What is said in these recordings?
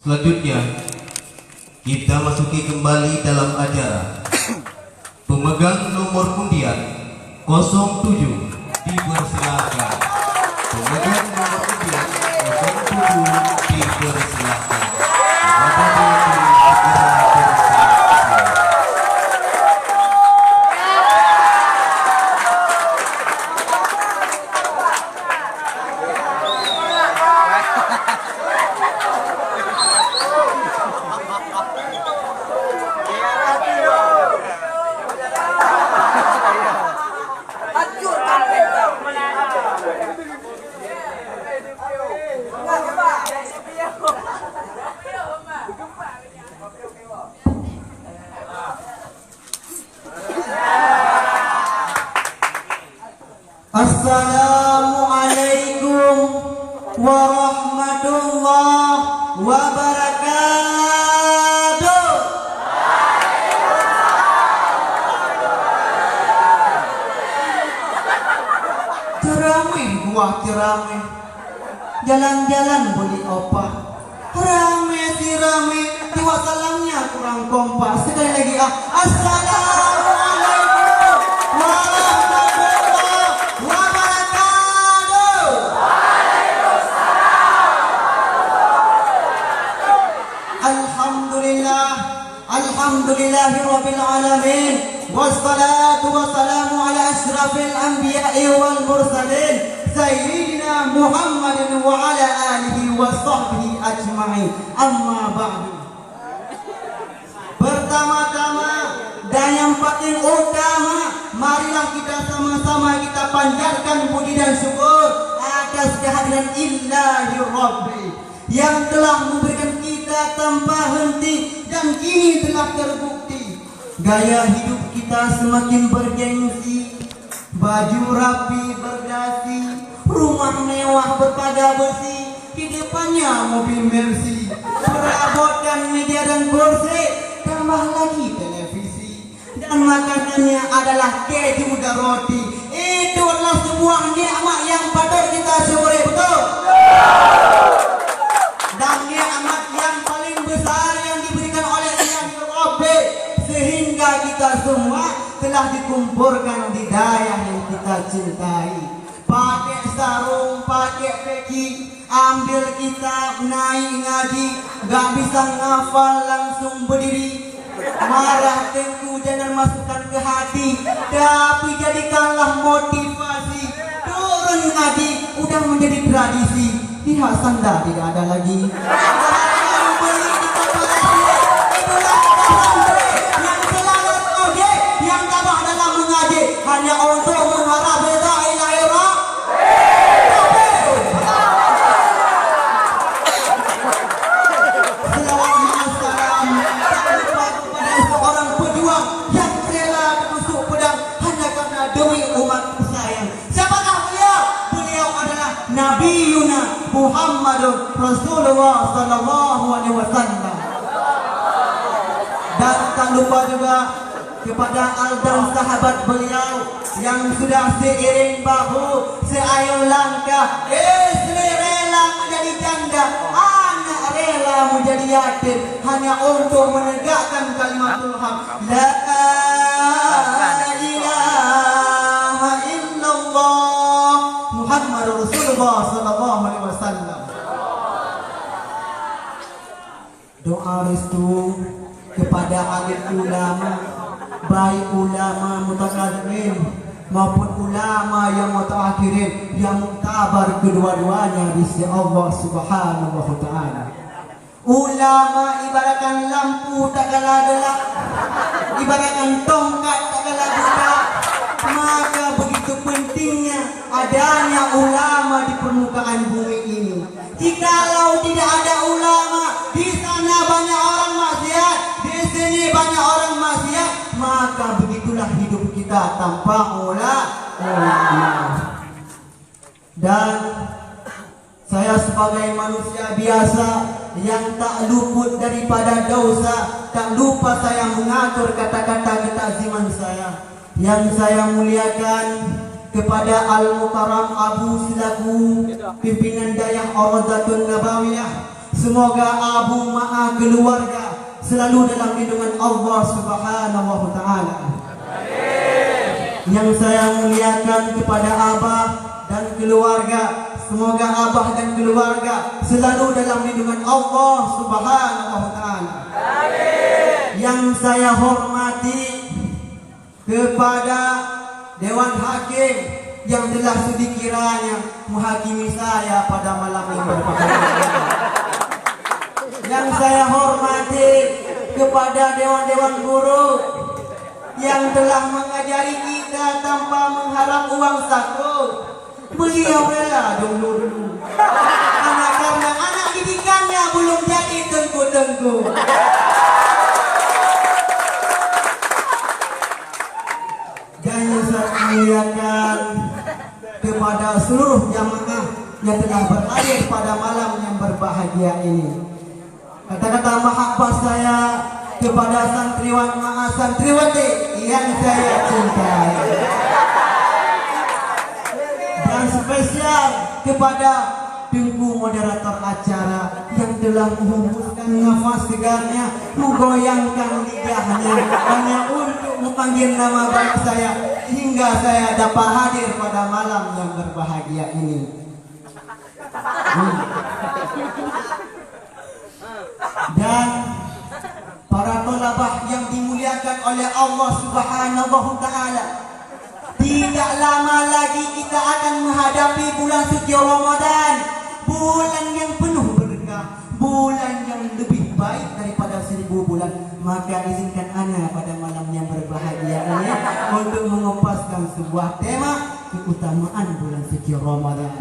Selanjutnya, kita masuki kembali dalam acara. Pemegang nomor undian 07 dipersilakan. Pemegang nomor undian 07 dipersilakan. Assalamualaikum warahmatullahi wabarakatuh. Ceramah gua ceramah, jalan-jalan beli opa, rame si rame, tiwa salamnya kurang kompas. Sekali lagi assalamualaikum warahmatullahi wabarakatuh. Alhamdulillah, alhamdulillahirabbil alamin, wassalatu wassalamu ala asyrafil anbiya'i wal mursalin sayyidina Muhammadin wa ala alihi wa sahbihi ajma'in. Amma ba'du. Pertama-tama dan yang paling utama, marilah kita sama-sama kita panjatkan puji dan syukur atas kehadiran Ilahi Rabbi yang telah memberikan kita tanpa henti dan kini telah terbukti gaya hidup kita semakin bergengsi, baju rapi berdasi, rumah mewah berpada besi, di depannya mobil Mercy, perabotan meja dan kursi, tambah lagi televisi, dan makanannya adalah keju dan roti. Itu adalah sebuah nikmat yang patut kita syukuri, betul? Dan nikmat yang paling besar yang diberikan oleh Ilahi Rabbi, sehingga kita semua telah dikumpulkan di daerah yang kita cintai. Pakai sarung, pakai peci, ambil kitab, naik ngaji, gak bisa ngafal langsung berdiri. Marah tentu jangan masukkan ke hati, tapi jadikanlah motivasi. Turun ngaji udah menjadi tradisi, pihak sanda tidak ada lagi. Yang tabah dalam mengaji hanya untuk mengharap rida Ilahi Rabbi. Selamat salam kepada seorang pejuang yang rela menusuk pedang hanya karena demi umat sayang. Siapakah beliau? Beliau adalah Nabi Yuna Muhammadun Rasulullah sallallahu alaihi wasallam. Dan tak lupa juga kepada al dan sahabat beliau yang sudah seiring bahu seayo langkah, istri rela menjadi janda, anak rela menjadi yatim hanya untuk menegakkan kalimatul haq, la ilaha illallah Muhammadur Rasulullah sallallahu alaihi wasallam. Doa restu kepada alim ulama, baik ulama mutakallimin maupun ulama yang mutaakhirin yang muktabar kedua-duanya di sisi Allah Subhanahu wa taala. Ulama ibaratkan lampu tak kalah gelap, ibaratkan tongkat tak kalah buta. Maka begitu pentingnya adanya ulama di permukaan bumi ini. Jikalau tidak ada ulama, di sana banyak orang maksiat, di sini banyak orang maksiat, maka begitulah hidup kita tanpa ulama. Dan saya sebagai manusia biasa yang tak luput daripada dosa, tak lupa saya mengatur kata-kata ketaziman saya. Yang saya muliakan kepada Al-Mukarram Abu selaku pimpinan Dayah Ar-Radhatun Nabawiyah, Semoga Abu Ma'a keluarga selalu dalam lindungan Allah Subhanahu wa taala. Yang saya muliakan kepada Abah dan keluarga, semoga Abah dan keluarga selalu dalam lindungan Allah Subhanahu wa taala. Yang saya hormati kepada Dewan Hakim yang telah sudi kiranya menghakimi saya pada malam ini berbahagia. Yang saya hormati kepada dewan-dewan guru yang telah mengajari kita tanpa mengharap uang saku. Beliau rela dulu karena anak didikannya belum jadi tengku-tengku. Dan saya muliakan kepada seluruh jamaah yang telah berhadir pada malam yang berbahagia ini. Kata-kata mahabbah saya kepada santriwan santriwati yang saya cintai. Dan spesial kepada Tengku moderator acara yang telah menghembuskan nafas segarnya, menggoyangkan lidahnya hanya untuk memanggil nama baik saya hingga saya dapat hadir pada malam yang berbahagia ini. Dan para thalabah yang dimuliakan oleh Allah Subhanahu wa taala, tidak lama lagi kita akan menghadapi bulan suci Ramadan, bulan yang penuh berkah, bulan yang lebih baik daripada 1000 bulan. Maka izinkan ana pada malam yang berbahagia ini untuk mengupaskan sebuah tema keutamaan bulan suci Ramadan.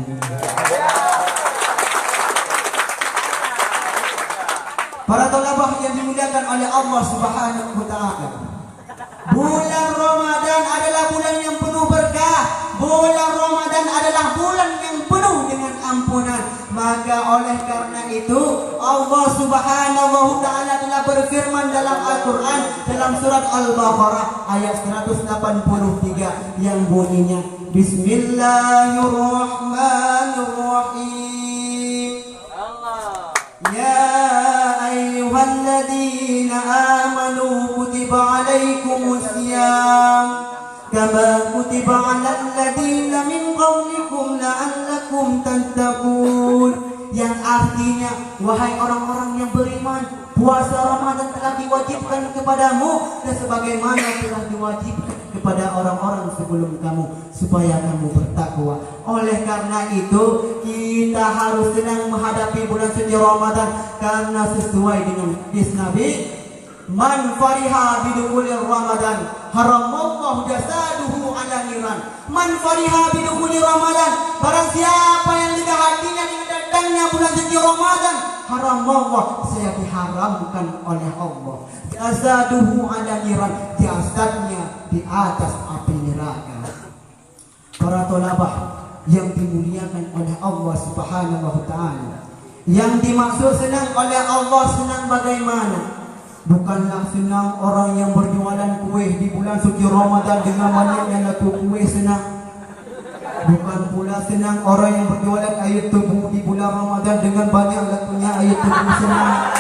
Para thalabah yang dimuliakan oleh Allah Subhanahu wa taala, bulan Ramadan adalah bulan yang penuh berkah. Bulan Ramadan adalah bulan yang penuh dengan ampunan. Maka oleh karena itu Allah Subhanahu wa taala telah berfirman dalam Al-Qur'an dalam surat Al-Baqarah ayat 183 yang bunyinya Bismillahirrahmanirrahim. Ya ayyuhalladzina amanu kutiba alaikumus syiyam kama kutiba 'alal ladzina min qablikum la'allakum tattaqun. Yang artinya, wahai orang-orang yang beriman, puasa Ramadan telah diwajibkan kepadamu dan sebagaimana telah diwajibkan kepada orang-orang sebelum kamu supaya kamu bertakwa. Oleh karena itu kita harus senang menghadapi bulan suci Ramadan karena sesuai dengan hadis Nabi, man fariha bidukhuli Ramadan haramallahu jasaduhu ala niran. Man fariha bidukhuli Ramadan, barang siapa yang lega hatinya dengan datangnya bulan suci Ramadan, haramallahu, saya diharamkan oleh Allah, jasaduhu ala niran, jasadnya di atas api neraka. Para thalabah yang dimuliakan oleh Allah Subhanahu wa taala, yang dimaksud senang oleh Allah senang bagaimana? Bukanlah senang orang yang berjualan kue di bulan suci Ramadan dengan banyaknya laku kue senang. Bukan pula senang orang yang berjualan air tebu di bulan Ramadan dengan banyak lakunya air tebu senang.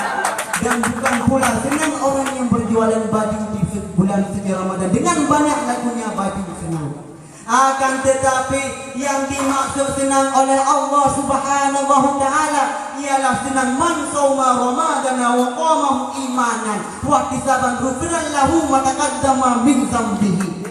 Dan bukan pula senang orang yang berjualan baju di bulan suci Ramadan dengan banyak lakunya baju senang. Akan tetapi yang dimaksud senang oleh Allah Subhanahu wa taala ialah senang man shauma Ramadan wa qamahu imanan wa ihtisaban ghufran lahu ma taqaddama min dzambihi.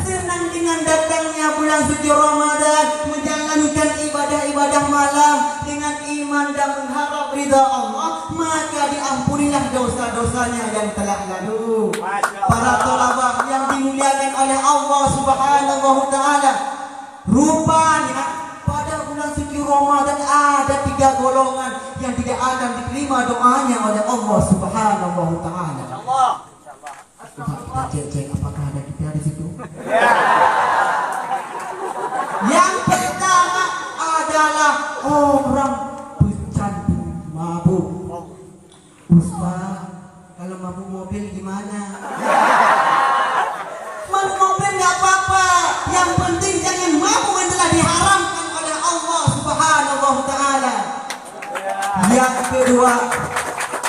Senang dengan datangnya bulan suci Ramadan, menjalankan ibadah-ibadah malam dengan iman dan mengharap ridha Allah, maka diampunilah dosa-dosanya yang telah lalu. Para thalabah yang dimuliakan oleh Allah Subhanahu wa taala, rupanya pada bulan suci Ramadan ada 3 golongan yang tidak akan diterima doanya oleh Allah Subhanahu wa taala. Insyaallah. Kita cek apakah ada kita di situ. Yang pertama adalah orang pecandu mabuk. Ustaz, kalau mabuk mobil gimana? Mabuk mobil nggak apa-apa, yang penting jangan mabuk yang telah diharamkan oleh Yang kedua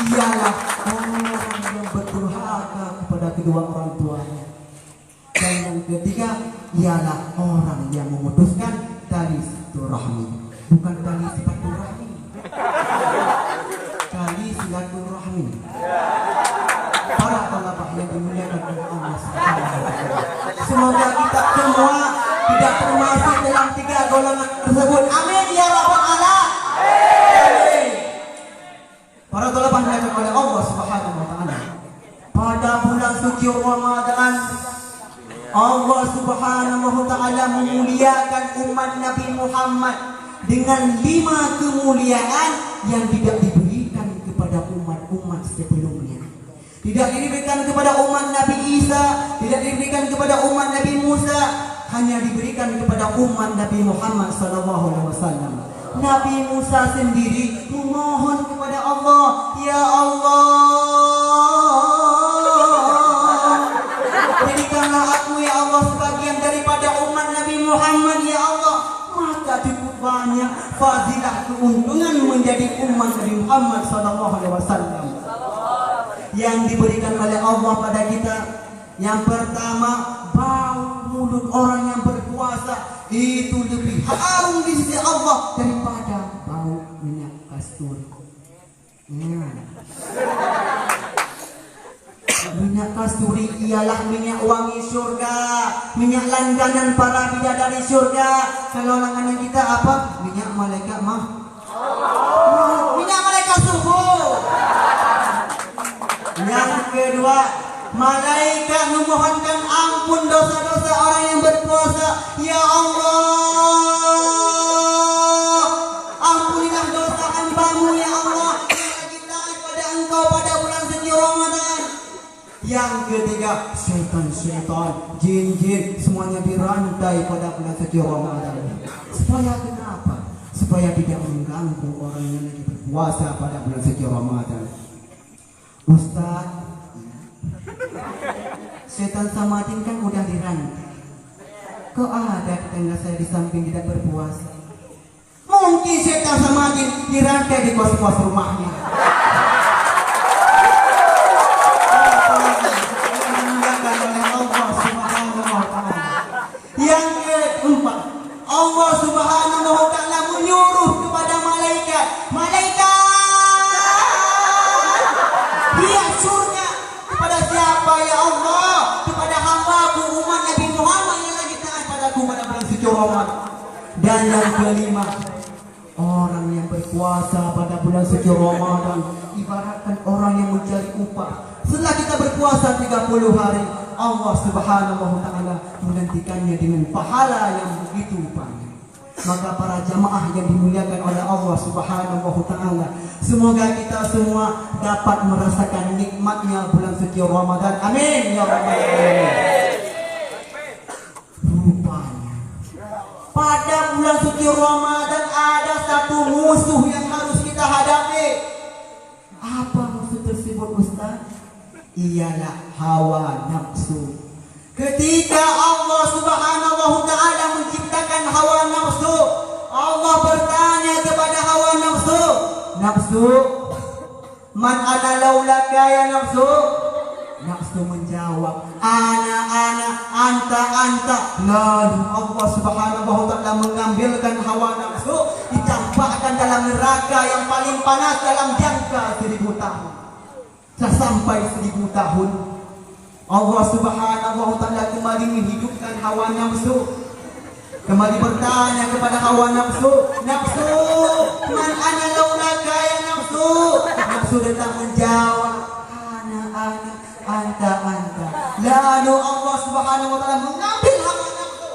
ialah orang yang berdurhaka kepada kedua orang tuanya. Dan yang ketiga ialah orang yang memutuskan tali silaturahmi, bukan tali silaturahmi, tali silaturahmi. Para talabah yang dimuliakan oleh Allah Subhanahu wa Ta'ala, semoga kita semua tidak termasuk dalam tiga golongan tersebut. Amin ya rabbal alamin. Para talabah yang dimuliakan oleh Allah Subhanahu wa Ta'ala, pada bulan suci Ramadan Allah Subhanahu wa Ta'ala memuliakan umat Nabi Muhammad dengan 5 kemuliaan yang tidak diberikan kepada umat-umat sebelumnya. Tidak diberikan kepada umat Nabi Isa, tidak diberikan kepada umat Nabi Musa, hanya diberikan kepada umat Nabi Muhammad SAW. Nabi Musa sendiri memohon kepada Allah, ya Allah, jadikanlah aku ya Allah sebagian daripada umat Nabi Muhammad ya Allah. Maka cukup banyak fadilah keuntungan menjadi umat Nabi Muhammad SAW yang diberikan oleh Allah pada kita. Yang pertama, bau mulut orang yang berpuasa itu lebih harum di sisi Allah daripada bau minyak kasturi. Minyak kasturi ialah minyak wangi surga, minyak langganan para bidadari surga. Kalau langganan kita apa? Minyak malaikat minyak malaikat subuh. Yang kedua, malaikat memohonkan ampun dosa-dosa orang yang berpuasa. Ya Allah, ampunilah dosa hamba-Mu ya Allah yang lagi taat pada Engkau pada bulan suci Ramadan. Yang ketiga, syaitan-syaitan, jin-jin semuanya dirantai pada bulan suci Ramadan. Supaya kenapa? Supaya tidak mengganggu orang yang lagi berpuasa pada bulan suci Ramadan. Ustaz, setan sama jin kan udah dirantai. Kok ada tetangga saya di samping tidak berpuasa? Mungkin setan sama jin dirantai di kos-kos rumahnya. Yang keempat, Allah Subhanahu wa Ta'ala menyuruh kepada malaikat, hias surga kepada siapa ya Allah? Kepada hamba-Mu umat Nabi Muhammad yang lagi taat padaku pada bulan suci Ramadan. Dan yang kelima, orang yang berpuasa pada bulan suci Ramadan ibaratkan orang yang mencari upah. Setelah kita berpuasa 30 hari, Allah Subhanahu wa Ta'ala menggantikannya dengan pahala yang begitu banyak. Maka para jamaah yang dimuliakan oleh Allah Subhanahu wa Ta'ala, semoga kita semua dapat merasakan nikmatnya bulan suci Ramadan. Amin ya rabbal alamin. Rupanya pada bulan suci Ramadan ada satu musuh yang harus kita hadapi. Apa musuh tersebut, Ustaz? Ialah hawa nafsu. Ketika Allah Subhanahu wa Ta'ala menciptakan hawa nafsu, Allah bertanya kepada hawa nafsu, nafsu, man ana laulaka ya nafsu? Nafsu menjawab, ana, anta. Lalu Allah Subhanahu wa Ta'ala mengambilkan hawa nafsu, dicampakkan dalam neraka yang paling panas dalam jangka 1000 tahun. Sampai 1000 tahun Allah Subhanahu wa Ta'ala kembali menghidupkan hawa nafsu, kembali bertanya kepada hawa nafsu, nafsu, man ana laulaka ya nafsu? Nafsu datang menjawab, ana, anta. Lalu Allah Subhanahu wa Ta'ala mengambil hawa nafsu,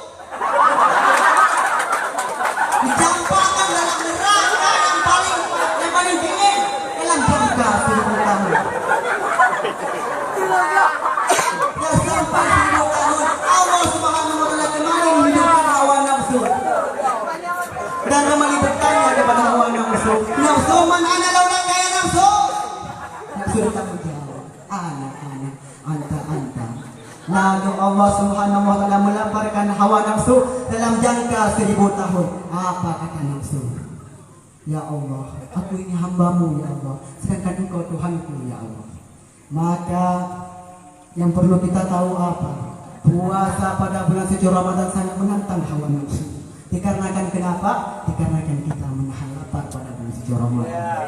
dicampakkan dalam neraka yang paling dingin dalam jangka 1000 tahun. Ya sampai 1000 tahun Allah Subhanahu wa Ta'ala kembali menghidupkan hawa nafsu dan kembali bertanya kepada hawa nafsu, nafsu man ana laulaka ya nafsu? Nafsu datang menjawab, ana, anta. Lalu Allah Subhanahu wa Ta'ala melamparkan hawa nafsu dalam jangka 1000 tahun. Apa kata nafsu? Ya Allah, aku ini hambamu ya Allah, sedangkan engkau Tuhanku ya Allah. Maka yang perlu kita tahu apa? Puasa pada bulan suci Ramadan sangat menantang hawa nafsu. Dikarenakan kenapa? Dikarenakan kita menahan lapar pada bulan suci Ramadan.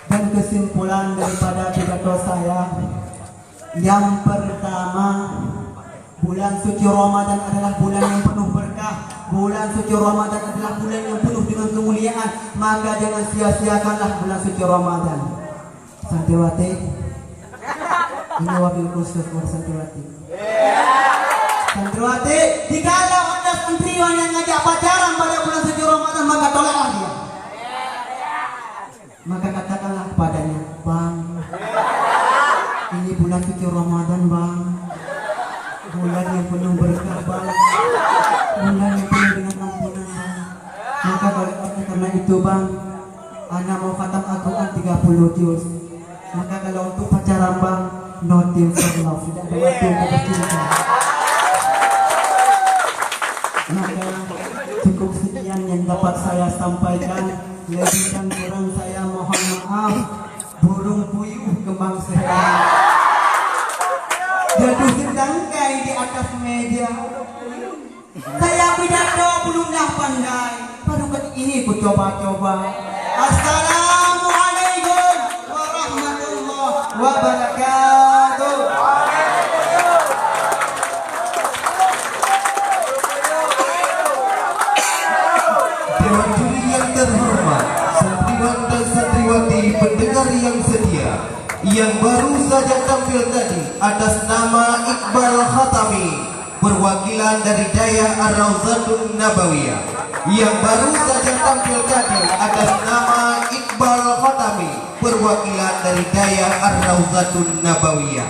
Dan kesimpulan daripada pidato saya, yang pertama, bulan suci Ramadan adalah bulan yang penuh berkah. Bulan suci Ramadan adalah bulan yang penuh dengan kemuliaan. Maka jangan sia-siakanlah bulan suci Ramadan. Santriwati, ini wabil khusus buat santriwati. Santriwati, jikalau ada santriwan yang ngajak pacaran pada bulan suci Ramadan, maka tolaklah dia. Maka katakanlah kepadanya, Bang, ini bulan suci Ramadan, Bang. Bulan yang penuh berkah, Bang. Bulan yang penuh dengan ampunan, Bang. Maka karena itu, Bang, Ana mau khatam Al-Quran 30 juz. Maka kalau untuk pacaran, Bang, no team for love, tidak ada waktu untuk bercinta. Maka cukup sekian yang dapat saya sampaikan. Lebih dan kurang saya mohon maaf. Burung puyuh kembang sehat, jatuh sedangkai di atas meja. Saya pidato belumlah pandai, baru kali ini ku coba-coba. Assalamualaikum warahmatullahi wabarakatuh. Dewan juri yang terhormat, santriwan dan santriwati pendengar yang setia, yang baru saja tampil tadi atas nama Iqbal Khatami, perwakilan dari Daya Ar-Rawzatun Nabawiyah. Yang baru saja tampil tadi atas nama Iqbal Khatami, perwakilan dari Daya Ar-Rawzatun Nabawiyah.